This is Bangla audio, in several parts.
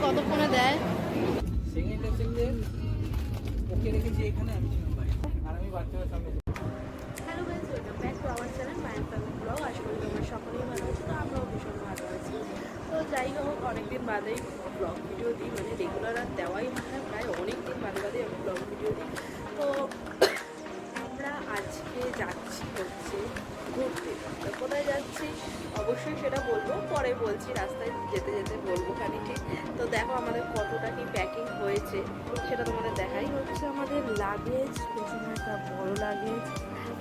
কতক্ষণে দেয়। Hello guys, welcome back to our channel my family blog. আশা করি তোমরা সকলেই ভালো আছো, তো আমরাও ভীষণ ভালো আছি। তো যাই হোক, অনেকদিন বাদেই ব্লগ ভিডিও দিই, মানে রেগুলার আর দেওয়াই হয় না, প্রায় অনেকদিন বাদে আমি ব্লগ ভিডিও দিই। তো আমরা আজকে যাচ্ছি হচ্ছে ঘুরতে। তো কোথায় যাচ্ছি অবশ্যই সেটা বলবো, পরে বলছি, রাস্তায় যেতে যেতে বলবো খানিকটি। তো দেখো আমাদের কতটা কি প্যাকিং হয়েছে সেটা তোমাদের দেখাই। হচ্ছে আমাদের লাগেজ, পেছনে একটা বড় লাগেজ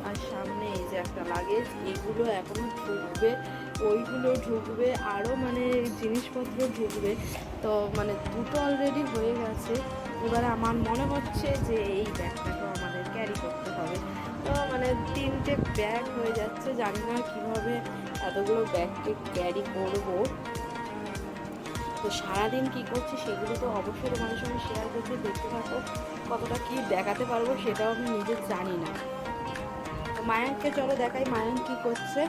আর সামনে এই যে একটা লাগেজ, এগুলো এখনো ঢুকবে, ওইগুলো ঢুকবে, আরও মানে জিনিসপত্র ঢুকবে। তো মানে দুটো অলরেডি হয়ে গেছে। এবারে আমার মনে হচ্ছে যে এই ব্যাগটাকেও আমাদের ক্যারি করতে হবে। তো মানে 3টে ব্যাগ হয়ে যাচ্ছে, জানি না কীভাবে এতগুলো ব্যাগকে ক্যারি করবো। তো সারাদিন কী করছি সেগুলো তো অবশ্যই তোমাদের সঙ্গে শেয়ার করছি, দেখতে থাকো। কতটা কি দেখাতে পারবো সেটাও আমি নিজে জানি না। তো মায়াঙ্ককে চলো দেখাই মায়াঙ্ক কি করছে।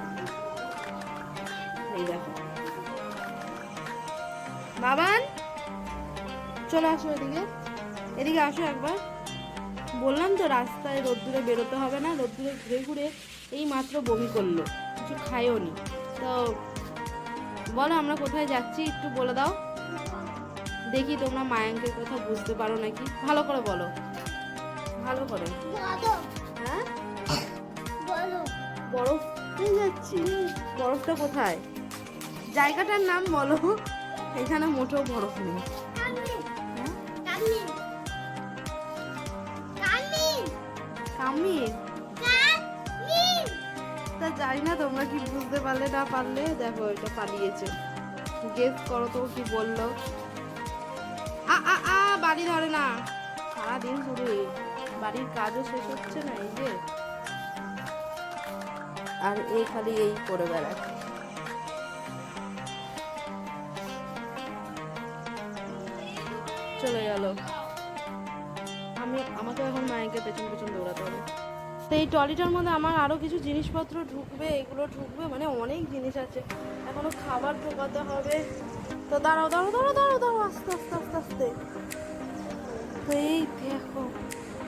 এই দেখো বাবান, চলে আসো এদিকে, এদিকে আসো একবার। বললাম তো রাস্তায় রোদ্দুরে বেরোতে হবে না, রোদ্দুরে ঘুরে ঘুরে এই মাত্র বমি করলো, কিছু খাইও নি। তো বলো আমরা কোথায় যাচ্ছি একটু বলে দাও, দেখি তোমরা মায়াঙ্কের কথা বুঝতে পারো নাকি। ভালো করে বলো, ভালো করে। হ্যাঁ বরফে যাচ্ছি। বরফটা কোথায়, জায়গাটার নাম বলো। এখানে মোটেও বরফ নেই। কামিন তা জানি না তোমরা কি বুঝতে পারলে না পারলে। দেখো এটা পালিয়েছে, গেস করো তো কি বললো। বাড়ি ধরে না, সারাদিন শুধু বাড়ির কাজও শেষ হচ্ছে না, এই যে আর এই খালি এই করে বেড়ায়। চলে গেল, আমাকে এখন মায়ের পেছন পেছন দৌড়াতে হবে। তো এই ট্রলিটার মধ্যে আমার আরও কিছু জিনিসপত্র ঢুকবে, এগুলো ঢুকবে, মানে অনেক জিনিস আছে, এখনো খাবার ঢোকাতে হবে। তো দাঁড়াও দাঁড়াও দাঁড়াও দাঁড়াও দাঁড়াও, আস্তে আস্তে আস্তে আস্তে। তো এই দেখো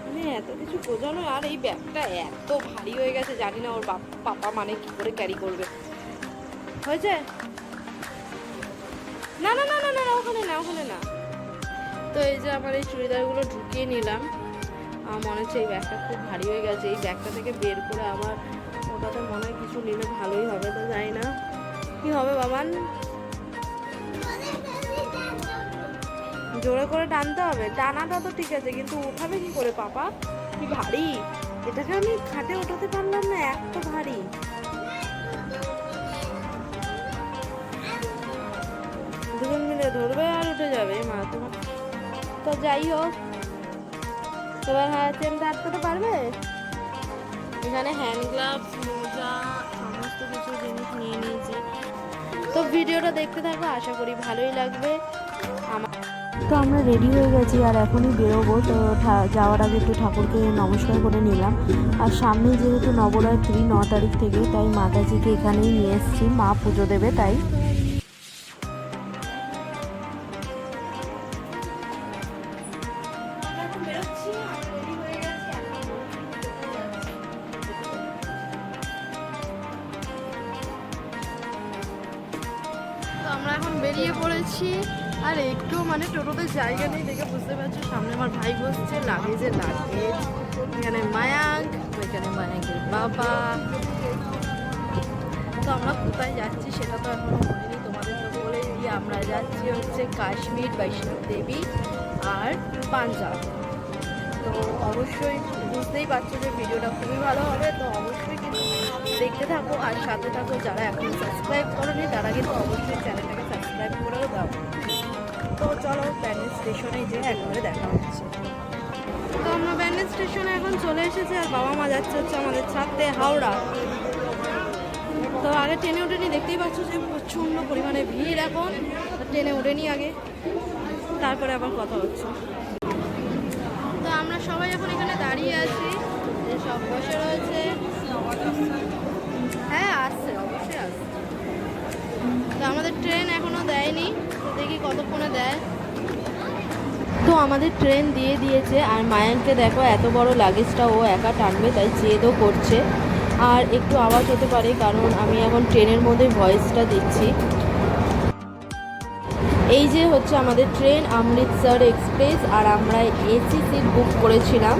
মানে এত কিছু বোঝানো, আর এই ব্যাগটা এত ভারী হয়ে গেছে, জানি না ওর পাপা মানে কি করে ক্যারি করবে। হয়েছে? না না না না না, ওখানে না, ওখানে না। তো এই যে আমার এই চুড়িদারগুলো ঢুকিয়ে নিলাম। আমার মনে হচ্ছে এই ব্যাগটা খুব ভারী হয়ে গেছে, এই ব্যাগটা থেকে বের করে আবার ওটাতে মনে হয় কিছু নিলে ভালোই হবে। তো জানি না কি হবে বাবান, জোরে করে টানতে হবে। টানাটা তো ঠিক আছে, কিন্তু উঠাবে কি করে পাপা, কি ভারী। এটাকে আমি খাটে ওঠাতে পারলাম না, এত ভারী। দুজন মিলে ধরবে আর উঠে যাবে মা তোমার। তো যাই হোক, এবার হ্যাঁ চেনটা আটকাতে পারবে। এখানে হ্যান্ড গ্লাভস, মোজা, সমস্ত কিছু জিনিস নিয়ে নিয়েছি। তো ভিডিওটা দেখতে থাকো, আশা করি ভালোই লাগবে আমার। তো আমরা রেডি হয়ে গেছি আর এখনই বেরোবো। তো যাওয়ার আগে একটু ঠাকুরকে নমস্কার করে নিলাম। আর সামনে যেহেতু নবরাত্রি 9 তারিখ থেকে, তাই মাতাজিকে এখানেই নিয়ে এসেছি, মা পুজো দেবে তাই। তো আমরা এখন বেরিয়ে পড়েছি, আর একটু মানে টোটোতে জায়গা নেই দেখে বুঝতে পারছো। সামনে আমার ভাই বসছে, লাগেজে লাগেজ, এখানে মায়াঙ্ক, ওইখানে মায়াঙ্কের বাবা। তো আমরা কোথায় যাচ্ছি সেটা তো এখনো বলিনি, তোমাদের তো বলে দিই। আমরা যাচ্ছি হচ্ছে কাশ্মীর, বৈষ্ণব দেবী আর পাঞ্জাব। তো অবশ্যই বুঝতেই পারছো যে ভিডিওটা খুবই ভালো হবে। তো অবশ্যই কিন্তু দেখতে থাকো আর সাথে থাকো। যারা এখন সাবস্ক্রাইব করেনি তারা কিন্তু অবশ্যই চ্যানেলটাকে সাবস্ক্রাইব করেও দাও। তো চলো ব্যান্ডেজ স্টেশনে যে একবারে দেখা হচ্ছে। তো আমরা ব্যান্ডেজ স্টেশনে এখন চলে এসেছি, আর বাবা মা যাচ্ছে হচ্ছে আমাদের ছাড়তে হাওড়া। তো আগে ট্রেনে ওঠেনি, দেখতেই পাচ্ছ যে প্রচণ্ড পরিমাণে ভিড় এখন। ট্রেনে ওঠেনি আগে, তারপরে আবার কথা হচ্ছে। তো আমরা সবাই এখন এখানে দাঁড়িয়ে আছি, সব বসে রয়েছে। হ্যাঁ আসছে, অবশ্যই আসছে। তো আমাদের ট্রেন এখনো দেয়নি, তো দেখি কতক্ষণে দেয়। আমাদের ট্রেন দিয়ে দিয়েছে, আর মায়াঙ্ককে দেখো এত বড় লাগেজটা ও একা টানবে, তাই জেদও করছে। আর একটু আওয়াজ হতে পারে কারণ আমি এখন ট্রেনের মধ্যে ভয়েসটা দিচ্ছি। এই যে হচ্ছে আমাদের ট্রেন অমৃতসর এক্সপ্রেস, আর আমরা এসি সিট বুক করেছিলাম।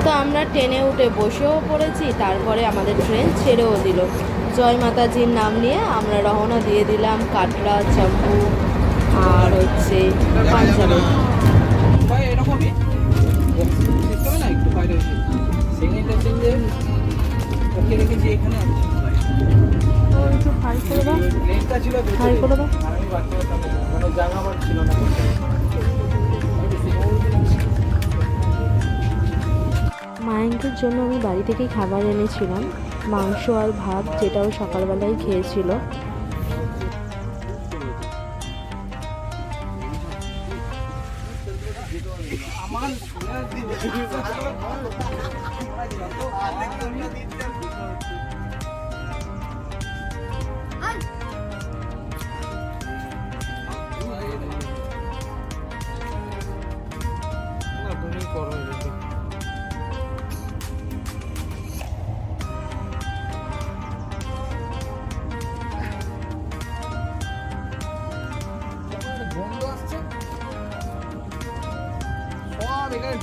তো আমরা ট্রেনে উঠে বসেও পড়েছি, তারপরে আমাদের ট্রেন ছেড়েও দিল। জয় মাতাজির নাম নিয়ে আমরা রওনা দিয়ে দিলাম কাটরা, জম্মু আর হচ্ছে পাঞ্জাবে। মায়াঙ্কের জন্য আমি বাড়ি থেকেই খাবার এনেছিলাম, মাংস আর ভাত, যেটাও সকালবেলায় খেয়েছিল।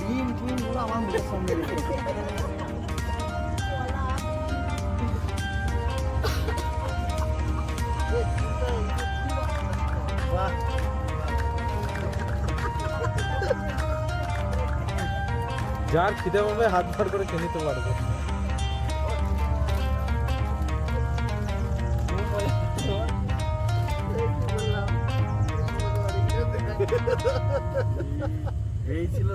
ডিম টিম পুরো আমার মুখের সামনে রেখে যার খিদে পাবে হাত ভর করে খেয়ে নিতে পারবে। এই ছিল।